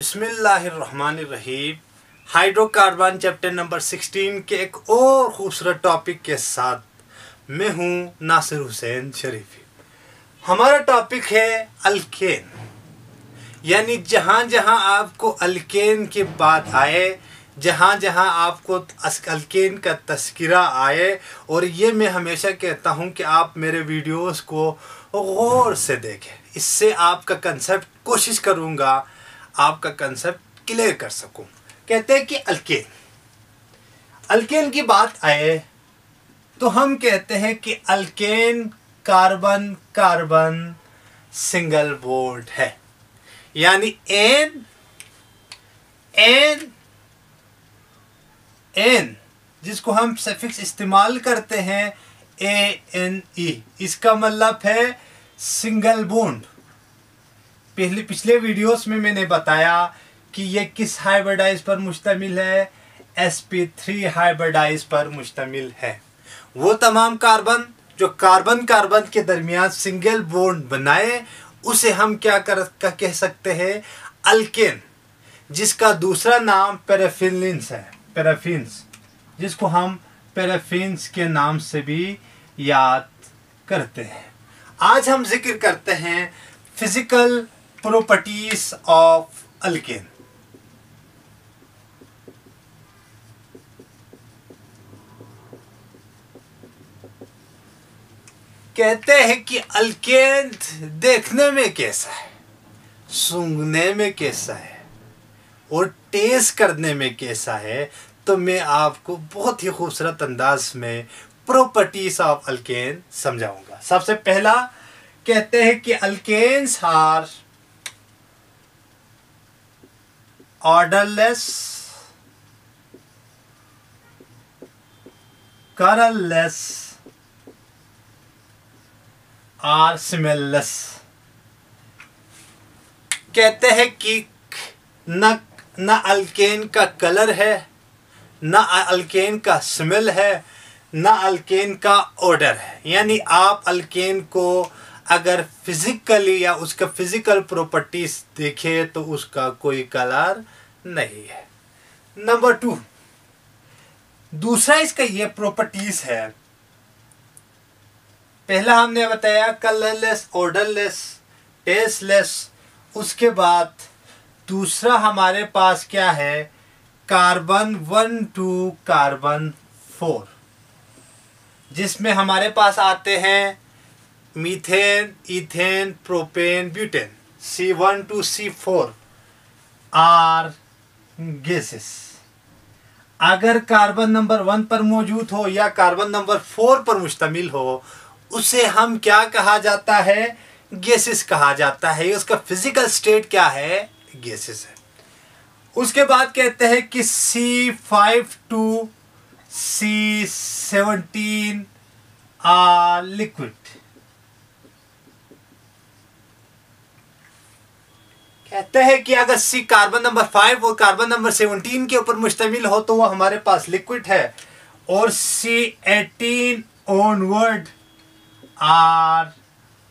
बिस्मिल्लाहिर्रहमानिर्रहीम। Hydrocarbon chapter number 16 के एक और खूबसूरत टॉपिक के साथ मैं हूँ नासिर हुसैन शरीफी। हमारा टॉपिक है अल्केन, यानी जहाँ जहाँ आपको अल्केन की बात आए, जहाँ जहाँ आपको अल्केन का तस्करा आए, और ये मैं हमेशा कहता हूँ कि आप मेरे वीडियोस को गौर से देखें, इससे आपका कंसेप्ट कोशिश करूँगा आपका कंसेप्ट क्लियर कर सकूं। कहते हैं कि अल्केन की बात आए तो हम कहते हैं कि alkane carbon carbon single bond है, यानी एन एन एन जिसको हम सफिक्स इस्तेमाल करते हैं ANE, इसका मतलब है सिंगल बॉन्ड। पिछले वीडियोस में मैंने बताया कि ये किस हाइब्रिडाइज पर मुश्तमिल है, sp3 हाइब्रिडाइज पर मुश्तमिल है। वो तमाम कार्बन जो कार्बन कार्बन के दरमियान सिंगल बॉन्ड बनाए उसे हम क्या कह सकते हैं, अल्केन, जिसका दूसरा नाम पैराफिन्स है, पैराफिन्स, जिसको हम पैराफिन्स के नाम से भी याद करते हैं। आज हम जिक्र करते हैं फिजिकल प्रॉपर्टीज ऑफ अल्केन। कहते हैं कि अल्केन देखने में कैसा है, सूंघने में कैसा है और टेस्ट करने में कैसा है, तो मैं आपको बहुत ही खूबसूरत अंदाज में प्रॉपर्टीज ऑफ अल्केन समझाऊंगा। सबसे पहला कहते हैं कि अल्केन्स आर orderless, colorless और smellless। कहते हैं कि न अल्केन का कलर है, न अल्केन का स्मेल है, न अल्केन का ऑर्डर है। यानी आप अल्केन को अगर फिजिकली या उसका फिजिकल प्रॉपर्टीज देखें तो उसका कोई कलर नहीं है। नंबर 2, दूसरा इसका ये प्रॉपर्टीज है, पहला हमने बताया कलरलेस, ऑर्डरलेस, टेस्टलेस। उसके बाद दूसरा हमारे पास क्या है, कार्बन 1 to कार्बन 4, जिसमें हमारे पास आते हैं methane, ethane, propane, butane. C1 to C4 are gases. अगर कार्बन नंबर 1 पर मौजूद हो या कार्बन नंबर 4 पर मुश्तमिल हो, उसे हम क्या कहा जाता है, गैसेस कहा जाता है। उसका फिजिकल स्टेट क्या है, गैसेस है। उसके बाद कहते हैं कि C5 to C17 are liquid. कहते हैं कि अगर C कार्बन नंबर 5 और कार्बन नंबर 17 के ऊपर मुश्तमिल हो तो वो हमारे पास लिक्विड है, और C18 onward are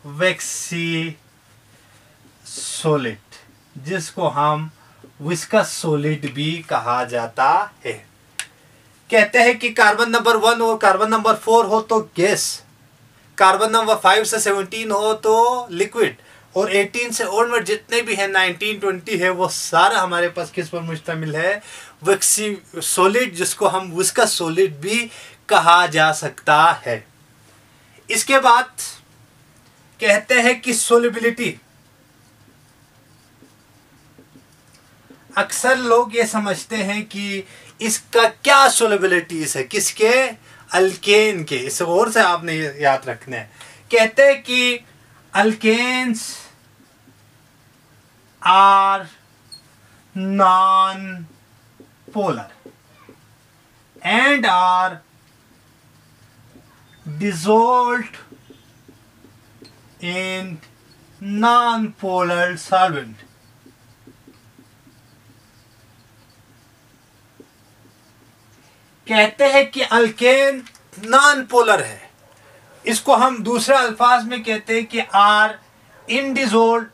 vaccine solid, जिसको हम विस्कस सॉलिड भी कहा जाता है। कहते हैं कि कार्बन नंबर 1 और कार्बन नंबर 4 हो तो गैस, कार्बन नंबर 5 से 17 हो तो लिक्विड, और 18 से ऑनवर्ड जितने भी हैं 19, 20 है, वो सारा हमारे पास किस पर मुश्तमिल है, वैक्सी सॉलिड, जिसको हम विस्कस सॉलिड भी कहा जा सकता है। इसके बाद कहते हैं कि सोल्युबिलिटी। अक्सर लोग ये समझते हैं कि इसका क्या सोल्युबिलिटीज है, किसके, अल्केन के। इस और से आपने याद रखना है। कहते हैं कि alkanes are non polar and are dissolved in non-polar solvent। कहते हैं कि अल्केन नॉन पोलर है, इसको हम दूसरे अल्फाज में कहते हैं कि आर इनडिसॉल्व्ड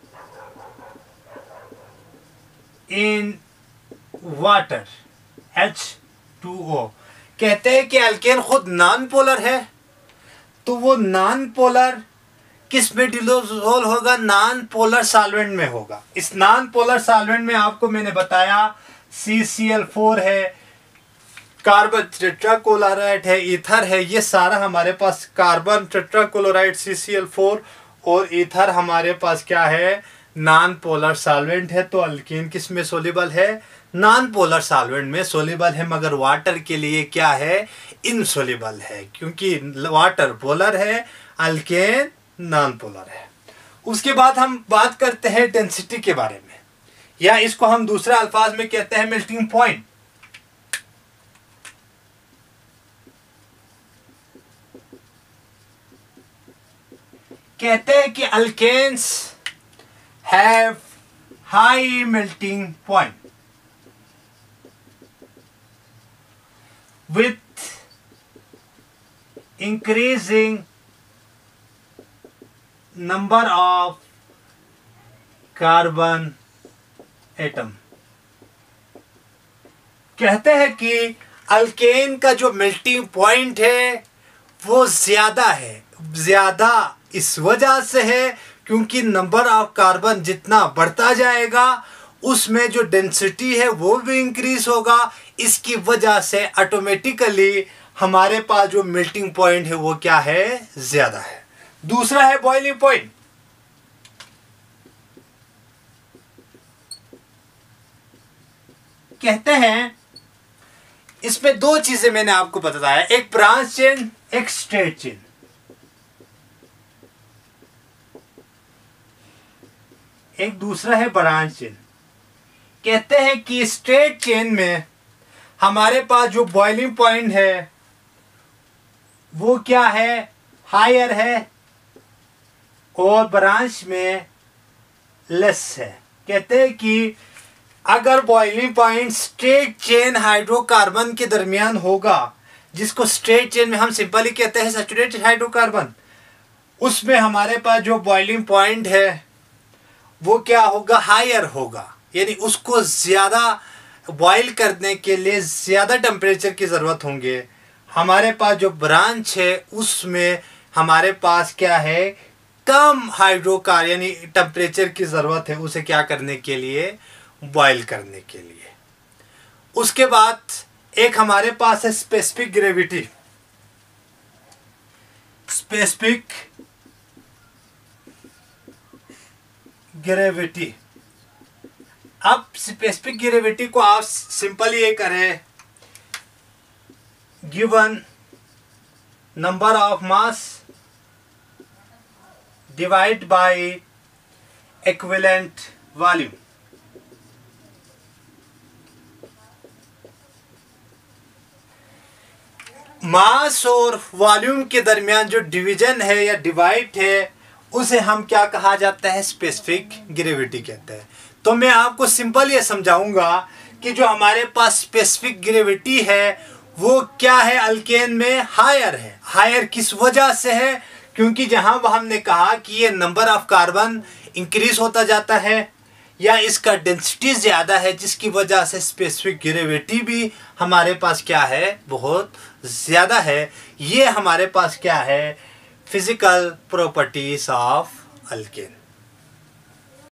इन वाटर H2O। कहते हैं कि अल्केन खुद नॉन पोलर है, तो वो नॉन पोलर किस में डिसोल्व होगा? नॉन पोलर सॉल्वेंट में होगा। इस नॉन पोलर सॉल्वेंट में आपको मैंने बताया CCl4 है, कार्बन टेट्राक्लोराइड है, ईथर है। ये सारा हमारे पास कार्बन टेट्राक्लोराइड CCl4 और ईथर हमारे पास क्या है? नॉन पोलर सॉल्वेंट है। तो अल्केन किस में सोल्यूबल है? नॉन पोलर सॉल्वेंट में सोल्यूबल है, मगर वाटर के लिए क्या है? इनसोल्यूबल है, क्योंकि वाटर पोलर है, अल्केन नॉन पोलर है। उसके बाद हम बात करते हैं डेंसिटी के बारे में, या इसको हम दूसरे अल्फाज में कहते हैं मेल्टिंग पॉइंट। कहते हैं कि alkanes have high melting point with increasing number of carbon atom। कहते हैं कि अल्केन का जो मेल्टिंग पॉइंट है वो ज्यादा है। ज्यादा इस वजह से है क्योंकि नंबर ऑफ कार्बन जितना बढ़ता जाएगा उसमें जो डेंसिटी है वो भी इंक्रीज होगा। इसकी वजह से ऑटोमेटिकली हमारे पास जो मेल्टिंग पॉइंट है वो क्या है? ज्यादा है। दूसरा है बॉइलिंग पॉइंट। कहते हैं इसमें दो चीजें मैंने आपको बताया, एक ब्रांच चेन, एक स्ट्रेट चेन। एक दूसरा है ब्रांच चेन। कहते हैं कि स्ट्रेट चेन में हमारे पास जो बॉइलिंग पॉइंट है वो क्या है? हायर है, और ब्रांच में लेस है। कहते हैं कि अगर boiling point straight chain hydrocarbon के दरमियान होगा, जिसको स्ट्रेट चेन में हम सिंपली कहते हैं सैचुरेटेड हाइड्रोकार्बन, उसमें हमारे पास जो बॉइलिंग पॉइंट है वो क्या होगा? हायर होगा। यानी उसको ज़्यादा बॉईल करने के लिए ज़्यादा टेम्परेचर की ज़रूरत होंगे। हमारे पास जो ब्रांच है उसमें हमारे पास क्या है? कम हाइड्रोकार यानी टेम्परेचर की ज़रूरत है उसे क्या करने के लिए? बॉईल करने के लिए। उसके बाद एक हमारे पास है स्पेसिफिक ग्रेविटी। Specific gravity. अब स्पेसिफिक ग्रेविटी को आप सिंपल ये करें, given number of mass divide by equivalent volume. Mass और वॉल्यूम के दरमियान जो डिवीजन है या डिवाइड है उसे हम क्या कहा जाता है? स्पेसिफिक ग्रेविटी कहते हैं। तो मैं आपको सिंपल ये समझाऊंगा कि जो हमारे पास स्पेसिफिक ग्रेविटी है वो क्या है? अल्केन में हायर है। हायर किस वजह से है? क्योंकि जहां हमने कहा कि ये नंबर ऑफ कार्बन इंक्रीज होता जाता है या इसका डेंसिटी ज़्यादा है, जिसकी वजह से स्पेसिफिक ग्रेविटी भी हमारे पास क्या है? बहुत ज़्यादा है। ये हमारे पास क्या है? Physical properties of alkane.